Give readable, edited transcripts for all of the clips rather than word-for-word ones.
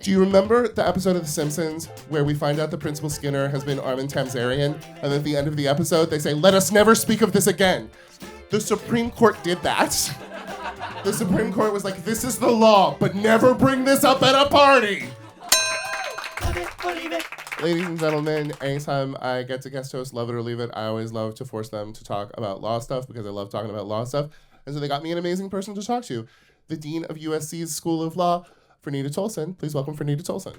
Do you remember the episode of The Simpsons where we find out that Principal Skinner has been Armin Tamzarian, and at the end of the episode they say, "Let us never speak of this again"? The Supreme Court did that. The Supreme Court was like, "This is the law, but never bring this up at a party." Love it or leave it. Ladies and gentlemen, anytime I get to guest host Love It or Leave It, I always love to force them to talk about law stuff because I love talking about law stuff. And so they got me an amazing person to talk to, the Dean of USC's School of Law, Franita Tolson. Please welcome Franita Tolson.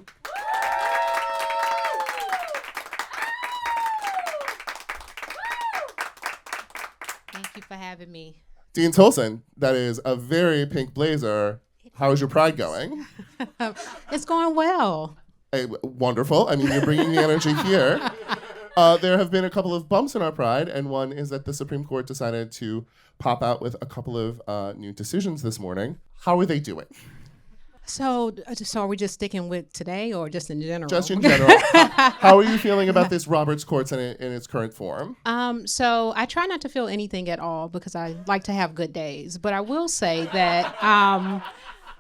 Thank you for having me. Dean Tolson, that is a very pink blazer. How is your pride going? It's going well. Wonderful. I mean, you're bringing the energy here. There have been a couple of bumps in our pride, and one is that the Supreme Court decided to pop out with a couple of new decisions this morning. How are they doing? So are we just sticking with today or just in general? Just in general. How are you feeling about this Roberts Courts in its current form? So I try not to feel anything at all because I like to have good days. But I will say that I'm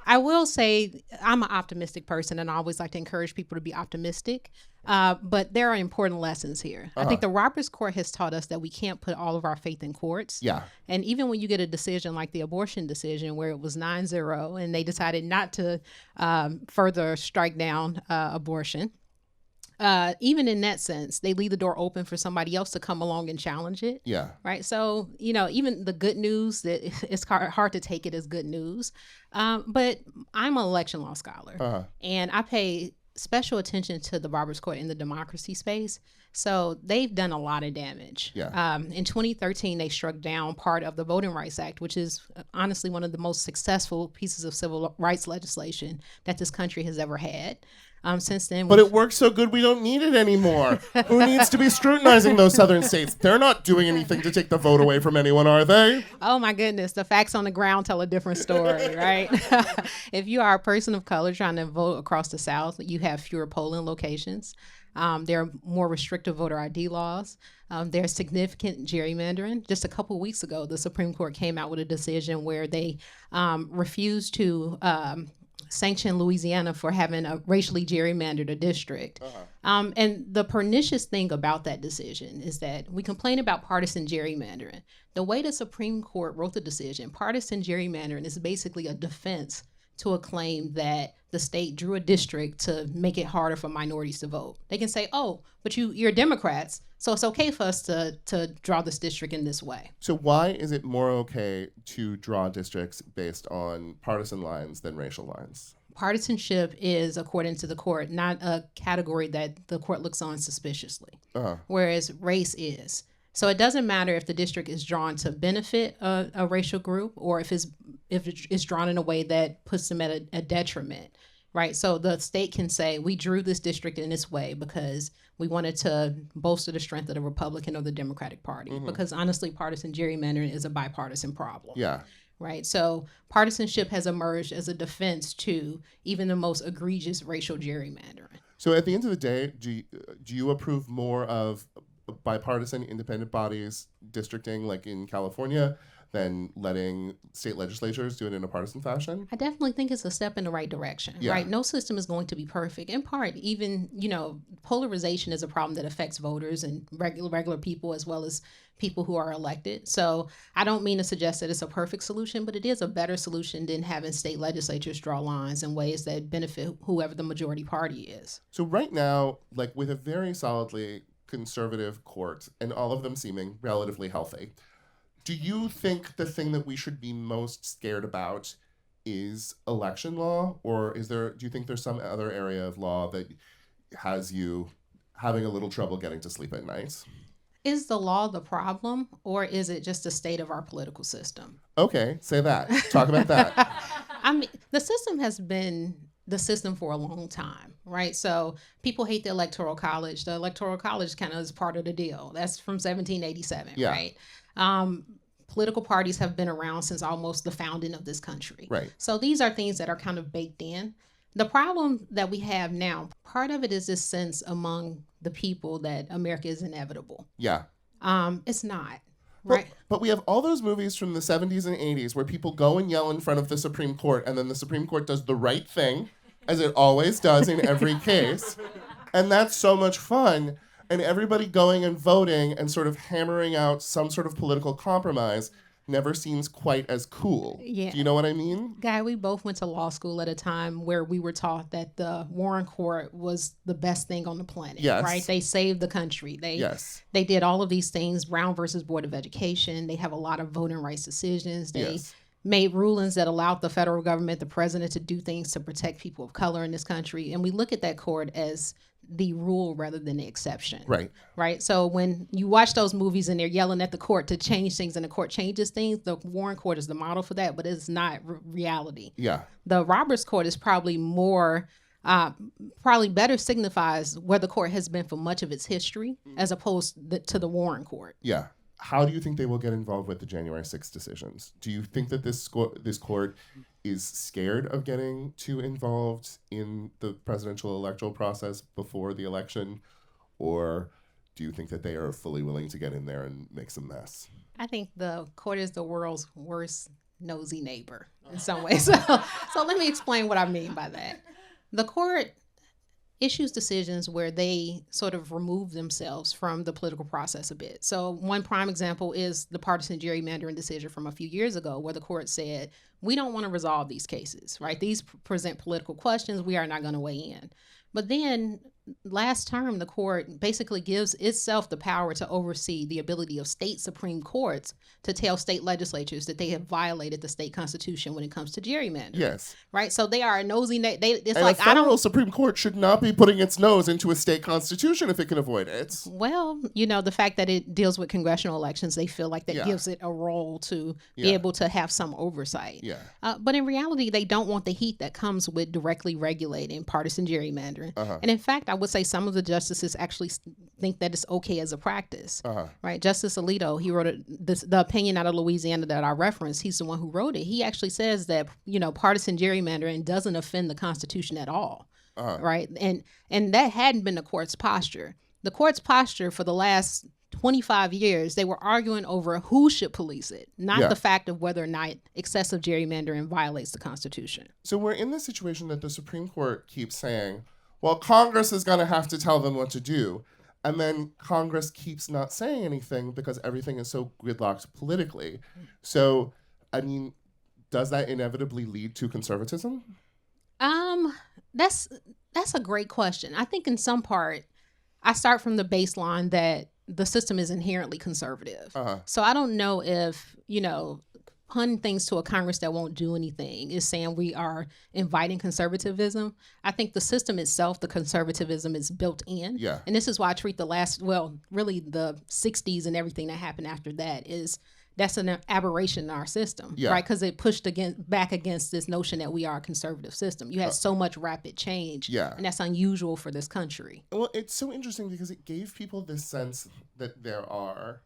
an optimistic person, and I always like to encourage people to be optimistic. But there are important lessons here. I think the Roberts Court has taught us that we can't put all of our faith in courts. Yeah. And even when you get a decision like the abortion decision where it was 9-0 and they decided not to further strike down abortion, even in that sense, they leave the door open for somebody else to come along and challenge it. Yeah. Right. So, even the good news, that it's hard to take it as good news. But I'm an election law scholar and I pay special attention to the Roberts Court in the democracy space. So they've done a lot of damage. Yeah. In 2013, they struck down part of the Voting Rights Act, which is honestly one of the most successful pieces of civil rights legislation that this country has ever had. Since then, but it works so good we don't need it anymore. Who needs to be scrutinizing those southern states? They're not doing anything to take the vote away from anyone, are they? Oh my goodness, the facts on the ground tell a different story, right? If you are a person of color trying to vote across the South, you have fewer polling locations. There are more restrictive voter ID laws. There's significant gerrymandering. Just a couple weeks ago, the Supreme Court came out with a decision where they refused to sanction Louisiana for having a racially gerrymandered a district. And the pernicious thing about that decision is that we complain about partisan gerrymandering. The way the Supreme Court wrote the decision, partisan gerrymandering is basically a defense to a claim that the state drew a district to make it harder for minorities to vote. They can say, oh, but you're Democrats, so it's okay for us to draw this district in this way. So why is it more okay to draw districts based on partisan lines than racial lines? Partisanship is, according to the court, not a category that the court looks on suspiciously, whereas race is. So it doesn't matter if the district is drawn to benefit a racial group or if it's drawn in a way that puts them at a detriment, right? So the state can say, we drew this district in this way because we wanted to bolster the strength of the Republican or the Democratic Party. Because honestly, partisan gerrymandering is a bipartisan problem. Yeah. Right. So partisanship has emerged as a defense to even the most egregious racial gerrymandering. So at the end of the day, do you approve more of bipartisan independent bodies districting like in California than letting state legislatures do it in a partisan fashion? I definitely think it's a step in the right direction, right? No system is going to be perfect. In part, even, polarization is a problem that affects voters and regular people as well as people who are elected. So I don't mean to suggest that it's a perfect solution, but it is a better solution than having state legislatures draw lines in ways that benefit whoever the majority party is. So right now, like with a very solidly conservative court and all of them seeming relatively healthy, do you think the thing that we should be most scared about is election law, or do you think there's some other area of law that has you having a little trouble getting to sleep at night? Is the law the problem, or is it just the state of our political system? Okay, say that. Talk about that. I mean, the system has been the system for a long time, right? So people hate the Electoral College. The Electoral College kind of is part of the deal. That's from 1787, right? Political parties have been around since almost the founding of this country. Right. So these are things that are kind of baked in. The problem that we have now, part of it is this sense among the people that America is inevitable. Yeah. It's not. Right. But we have all those movies from the 70s and 80s where people go and yell in front of the Supreme Court, and then the Supreme Court does the right thing as it always does in every case. And that's so much fun. And everybody going and voting and sort of hammering out some sort of political compromise never seems quite as cool. Yeah. Do you know what I mean? Guy, we both went to law school at a time where we were taught that the Warren Court was the best thing on the planet. Yes. Right? They saved the country. Yes. They did all of these things. Brown versus Board of Education. They have a lot of voting rights decisions. They made rulings that allowed the federal government, the president, to do things to protect people of color in this country. And we look at that court as the rule rather than the exception. Right. So when you watch those movies and they're yelling at the court to change things and the court changes things, the Warren Court is the model for that, but it's not reality. Yeah. The Roberts Court is probably more, probably better signifies where the court has been for much of its history as opposed to the Warren Court. Yeah. How do you think they will get involved with the January 6th decisions? Do you think that this court is scared of getting too involved in the presidential electoral process before the election? Or do you think that they are fully willing to get in there and make some mess? I think the court is the world's worst nosy neighbor in some ways. So let me explain what I mean by that. The court issues decisions where they sort of remove themselves from the political process a bit. So one prime example is the partisan gerrymandering decision from a few years ago, where the court said, we don't want to resolve these cases, right? These present political questions. We are not going to weigh in. But then last term, the court basically gives itself the power to oversee the ability of state Supreme Courts to tell state legislatures that they have violated the state constitution when it comes to gerrymandering. Yes. Right? So they are a nosy. It's and like a federal Supreme Court should not be putting its nose into a state constitution if it can avoid it. Well, the fact that it deals with congressional elections, they feel like that gives it a role to be able to have some oversight. Yeah. But in reality, they don't want the heat that comes with directly regulating partisan gerrymandering. And in fact, I would say some of the justices actually think that it's okay as a practice. Right? Justice Alito, he wrote the opinion out of Louisiana that I referenced. He's the one who wrote it. He actually says that partisan gerrymandering doesn't offend the Constitution at all. Right? And that hadn't been the court's posture. The court's posture for the last 25 years, they were arguing over who should police it, not the fact of whether or not excessive gerrymandering violates the Constitution. So we're in this situation that the Supreme Court keeps saying, well, Congress is going to have to tell them what to do. And then Congress keeps not saying anything because everything is so gridlocked politically. So, I mean, does that inevitably lead to conservatism? That's a great question. I think in some part, I start from the baseline that the system is inherently conservative. So I don't know if, punting things to a Congress that won't do anything is saying we are inviting conservatism. I think the system itself, the conservatism is built in. Yeah. And this is why I treat the the 60s and everything that happened after that that's an aberration in our system, right? Because it pushed back against this notion that we are a conservative system. You had so much rapid change, and that's unusual for this country. Well, it's so interesting because it gave people this sense that there are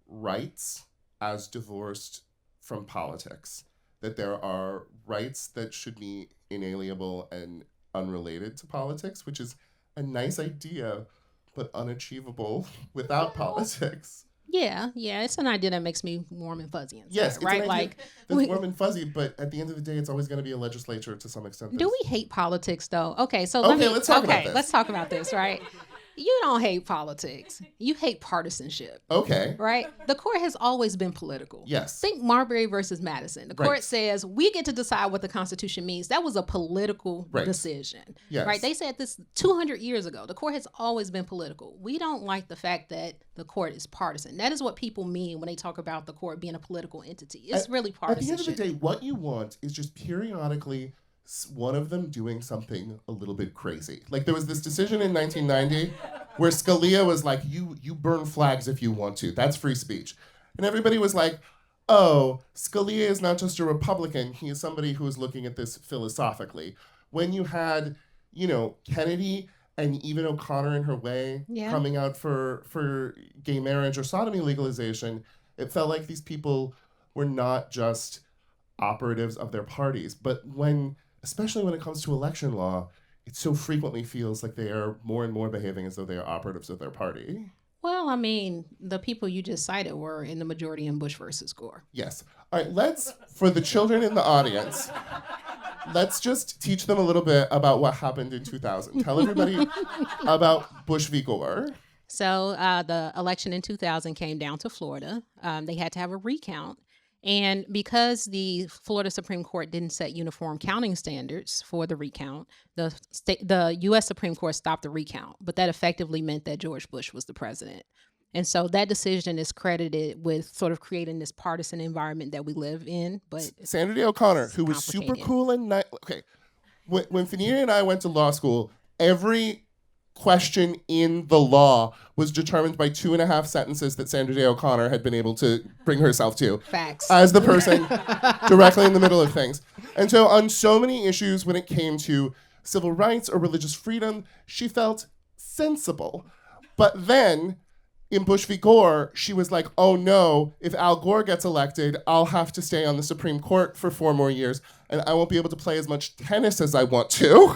rights as divorced from politics, that there are rights that should be inalienable and unrelated to politics, which is a nice idea, but unachievable without politics. Yeah, it's an idea that makes me warm and fuzzy inside, yes, it's right? an idea that's warm and fuzzy, but at the end of the day, it's always going to be a legislature to some extent. Do we hate politics, though? Okay, so let's talk about this. Let's talk about this, right? You don't hate politics. You hate partisanship. Okay. Right? The court has always been political. Yes. Think Marbury versus Madison. The court says we get to decide what the Constitution means. That was a political decision. Yes. Right? They said this 200 years ago. The court has always been political. We don't like the fact that the court is partisan. That is what people mean when they talk about the court being a political entity. It's really partisanship. At the end of the day, what you want is just periodically one of them doing something a little bit crazy. Like there was this decision in 1990 where Scalia was like, you burn flags if you want to. That's free speech. And everybody was like, oh, Scalia is not just a Republican. He is somebody who is looking at this philosophically. When you had, Kennedy and even O'Connor in her way coming out for gay marriage or sodomy legalization, it felt like these people were not just operatives of their parties. But especially when it comes to election law, it so frequently feels like they are more and more behaving as though they are operatives of their party. Well, I mean, the people you just cited were in the majority in Bush versus Gore. Yes. All right, for the children in the audience, let's just teach them a little bit about what happened in 2000. Tell everybody about Bush v. Gore. So the election in 2000 came down to Florida. They had to have a recount. And because the Florida Supreme Court didn't set uniform counting standards for the recount, the U.S. Supreme Court stopped the recount. But that effectively meant that George Bush was the president. And so that decision is credited with sort of creating this partisan environment that we live in. But Sandra Day O'Connor, who was super cool and nice. Okay, when Franita and I went to law school, every question in the law was determined by 2.5 sentences that Sandra Day O'Connor had been able to bring herself to. Facts. As the person directly in the middle of things. And so on so many issues when it came to civil rights or religious freedom, she felt sensible. But then in Bush v. Gore, she was like, oh no, if Al Gore gets elected, I'll have to stay on the Supreme Court for 4 more years and I won't be able to play as much tennis as I want to.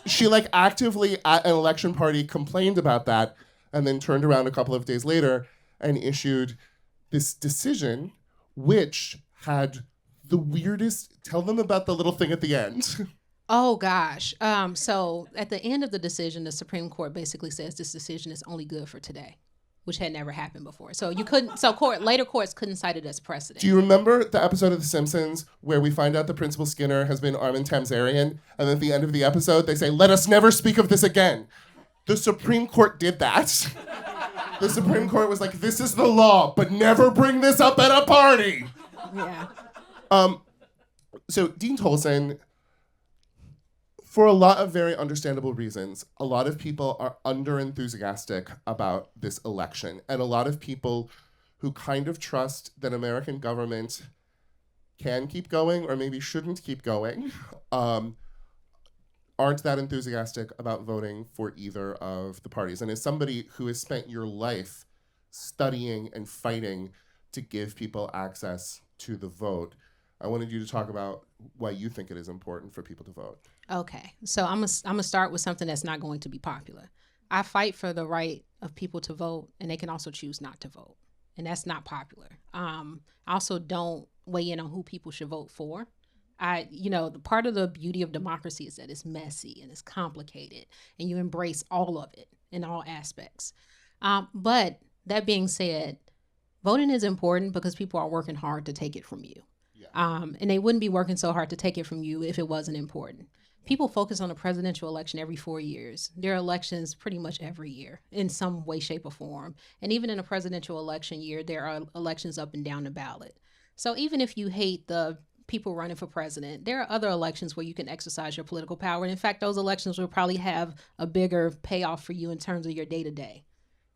She actively at an election party complained about that and then turned around a couple of days later and issued this decision which had the weirdest, tell them about the little thing at the end. Oh gosh. So at the end of the decision, the Supreme Court basically says this decision is only good for today, which had never happened before. So later courts couldn't cite it as precedent. Do you remember the episode of The Simpsons where we find out that Principal Skinner has been Armin Tamzarian, and then at the end of the episode they say, let us never speak of this again? The Supreme Court did that. The Supreme Court was like, this is the law, but never bring this up at a party. Yeah. So Dean Tolson, for a lot of very understandable reasons, a lot of people are under-enthusiastic about this election. And a lot of people who kind of trust that American government can keep going or maybe shouldn't keep going aren't that enthusiastic about voting for either of the parties. And as somebody who has spent your life studying and fighting to give people access to the vote, I wanted you to talk about why you think it is important for people to vote. Okay, so I'm gonna start with something that's not going to be popular. I fight for the right of people to vote, and they can also choose not to vote, and that's not popular. I also don't weigh in on who people should vote for. The part of the beauty of democracy is that it's messy and it's complicated, and you embrace all of it in all aspects. But that being said, voting is important because people are working hard to take it from you. And they wouldn't be working so hard to take it from you if it wasn't important. People focus on a presidential election every 4 years. There are elections pretty much every year in some way, shape, or form. And even in a presidential election year, there are elections up and down the ballot. So even if you hate the people running for president, there are other elections where you can exercise your political power. And in fact, those elections will probably have a bigger payoff for you in terms of your day-to-day,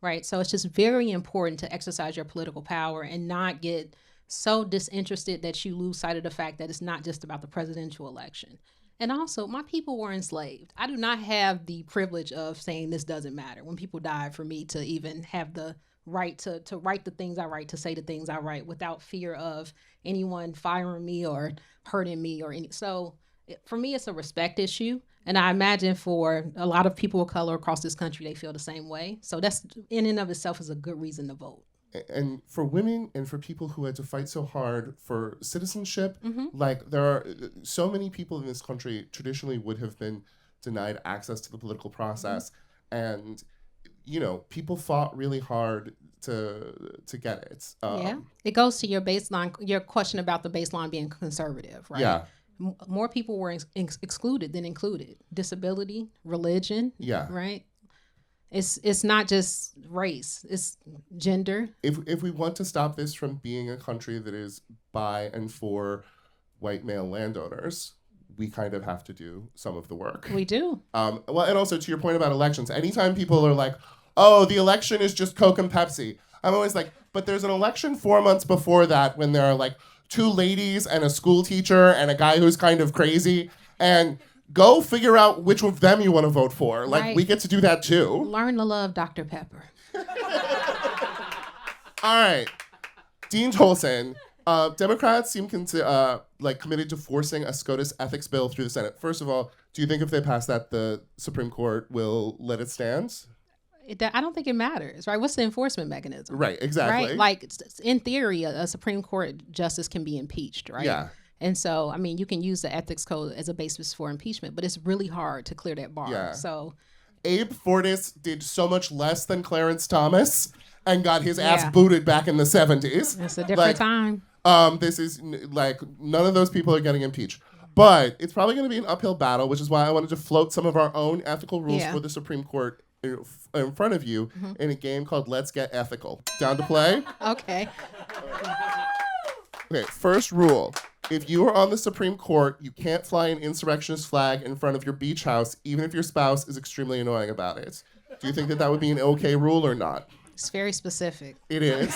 right? So it's just very important to exercise your political power and not get so disinterested that you lose sight of the fact that it's not just about the presidential election. And also, my people were enslaved. I do not have the privilege of saying this doesn't matter when people died for me to even have the right to write the things I write, to say the things I write without fear of anyone firing me or hurting me or any. So for me, it's a respect issue. And I imagine for a lot of people of color across this country, they feel the same way. So that's in and of itself is a good reason to vote. And for women and for people who had to fight so hard for citizenship, Mm-hmm. there are so many people in this country traditionally would have been denied access to the political process. Mm-hmm. And, people fought really hard to get it. It goes to your baseline, your question about the baseline being conservative, right? Yeah. More people were excluded than included. Disability, religion, right? It's not just race, it's gender. If we want to stop this from being a country that is by and for white male landowners, we kind of have to do some of the work. We do. And also to your point about elections, anytime people are like, oh, the election is just Coke and Pepsi, I'm always like, but there's an election 4 months before that when there are 2 ladies and a school teacher and a guy who's kind of crazy, and go figure out which of them you want to vote for. Right. We get to do that too. Learn to love Dr. Pepper. All right. Dean Tolson. Democrats seem committed to forcing a SCOTUS Ethics Bill through the Senate. First of all, do you think if they pass that, the Supreme Court will let it stand? I don't think it matters, right? What's the enforcement mechanism? Right, exactly. Right? In theory, a Supreme Court justice can be impeached, right? Yeah. And so, I mean, you can use the ethics code as a basis for impeachment, but it's really hard to clear that bar. Yeah. So Abe Fortas did so much less than Clarence Thomas and got his ass Yeah. booted back in the 70s. it's a different time. This is like none of those people are getting impeached. But it's probably going to be an uphill battle, which is why I wanted to float some of our own ethical rules Yeah. for the Supreme Court in front of you in a game called Let's Get Ethical. Down to play? Okay. Okay, first rule. If you are on the Supreme Court, you can't fly an insurrectionist flag in front of your beach house, even if your spouse is extremely annoying about it. Do you think that would be an okay rule or not? It's very specific. It is.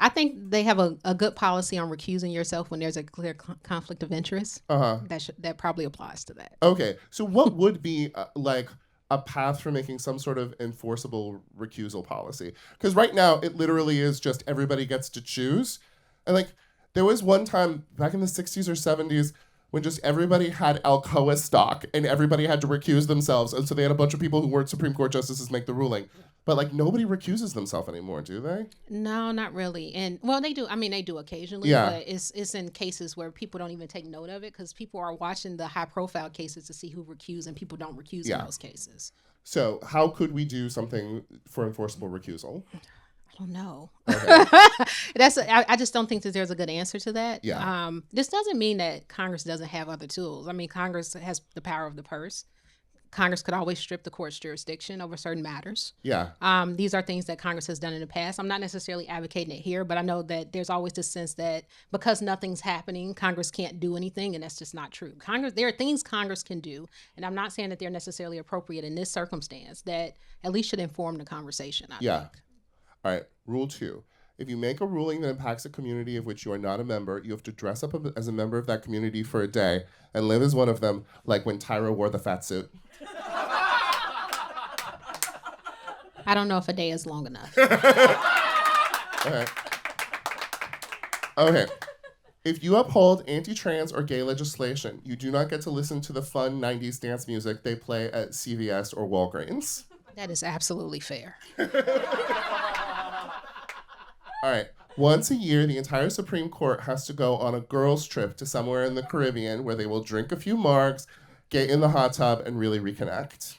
I think they have a good policy on recusing yourself when there's a clear conflict of interest. Uh-huh. That probably applies to that. Okay, so what would be like a path for making some sort of enforceable recusal policy? Because right now it literally is just everybody gets to choose. And like there was one time back in the 60s or 70s when just everybody had Alcoa stock and everybody had to recuse themselves. And so they had a bunch of people who weren't Supreme Court justices make the ruling. But like nobody recuses themselves anymore, do they? No, not really. And well, they do. I mean, they do occasionally, Yeah. but it's in cases where people don't even take note of it because people are watching the high profile cases to see who recuse, and people don't recuse Yeah. in those cases. So how could we do something for enforceable recusal? I don't know. Okay. I just don't think that there's a good answer to that. Yeah. This doesn't mean that Congress doesn't have other tools. I mean, Congress has the power of the purse. Congress could always strip the court's jurisdiction over certain matters. Yeah. These are things that Congress has done in the past. I'm not necessarily advocating it here, but I know that there's always this sense that because nothing's happening, Congress can't do anything, and that's just not true. There are things Congress can do, and I'm not saying that they're necessarily appropriate in this circumstance that at least should inform the conversation, I think. All right. Rule 2. If you make a ruling that impacts a community of which you are not a member, you have to dress up as a member of that community for a day and live as one of them, like when Tyra wore the fat suit. I don't know if a day is long enough. Okay. If you uphold anti-trans or gay legislation, you do not get to listen to the fun 90s dance music they play at CVS or Walgreens. That is absolutely fair. All right. Once a year, the entire Supreme Court has to go on a girls' trip to somewhere in the Caribbean where they will drink a few margs, get in the hot tub, and really reconnect.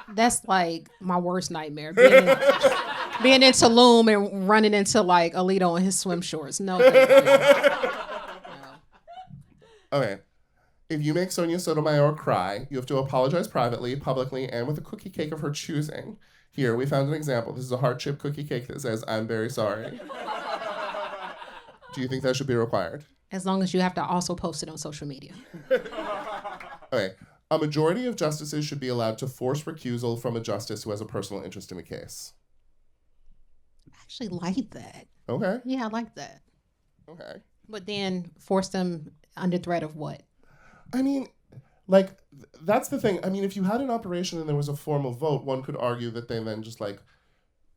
That's like my worst nightmare. Being in Tulum and running into like Alito in his swim shorts. No, thank you. No. Okay. If you make Sonia Sotomayor cry, you have to apologize privately, publicly, and with a cookie cake of her choosing. Here, we found an example. This is a heart chip cookie cake that says, "I'm very sorry." Do you think that should be required? As long as you have to also post it on social media. Okay. A majority of justices should be allowed to force recusal from a justice who has a personal interest in a case. I actually like that. Okay. Yeah, I like that. Okay. But then force them under threat of what? I mean, like, that's the thing. I mean, if you had an operation and there was a formal vote, one could argue that they then just, like,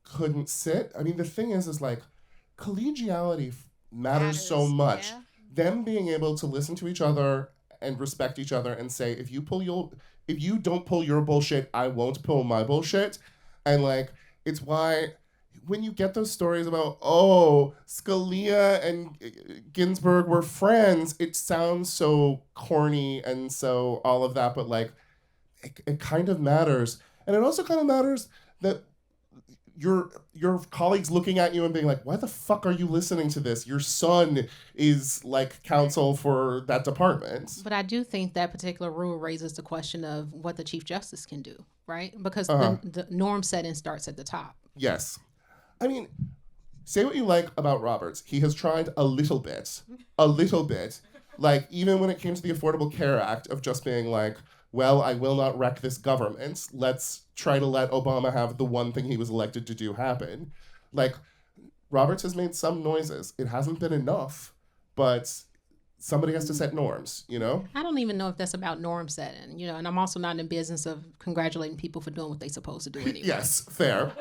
couldn't sit. I mean, the thing is like, collegiality matters so much. Yeah. Them being able to listen to each other and respect each other and say, if you don't pull your bullshit, I won't pull my bullshit. And, like, it's why when you get those stories about, oh, Scalia and Ginsburg were friends, it sounds so corny and so all of that, but like, it kind of matters. And it also kind of matters that your colleagues looking at you and being like, why the fuck are you listening to this? Your son is like counsel for that department. But I do think that particular rule raises the question of what the Chief Justice can do, right? Because the norm setting starts at the top. Yes. I mean, say what you like about Roberts. He has tried a little bit. Like, even when it came to the Affordable Care Act of just being like, well, I will not wreck this government. Let's try to let Obama have the one thing he was elected to do happen. Like, Roberts has made some noises. It hasn't been enough, but somebody has to set norms, you know? I don't even know if that's about norm setting, and I'm also not in business of congratulating people for doing what they're supposed to do anyway. Yes, fair.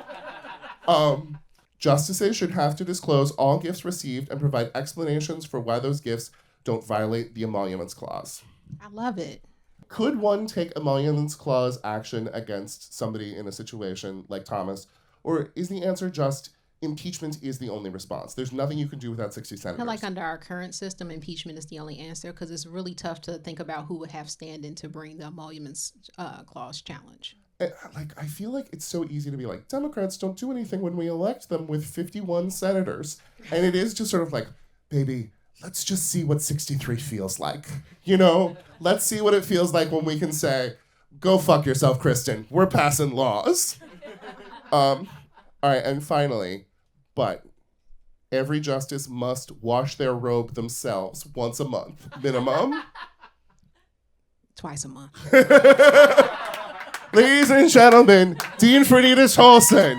Justices should have to disclose all gifts received and provide explanations for why those gifts don't violate the emoluments clause. I love it. Could one take emoluments clause action against somebody in a situation like Thomas? Or is the answer just, impeachment is the only response. There's nothing you can do without 60 I senators. feel like under our current system, impeachment is the only answer because it's really tough to think about who would have standing to bring the emoluments clause challenge. I feel like it's so easy to be like, Democrats don't do anything when we elect them with 51 senators. And it is just sort of like, baby, let's just see what 63 feels like. Let's see what it feels like when we can say, go fuck yourself, Kristen. We're passing laws. All right, and finally, but every justice must wash their robe themselves once a month, minimum. Twice a month. Ladies and gentlemen, Dean Franita Tolson.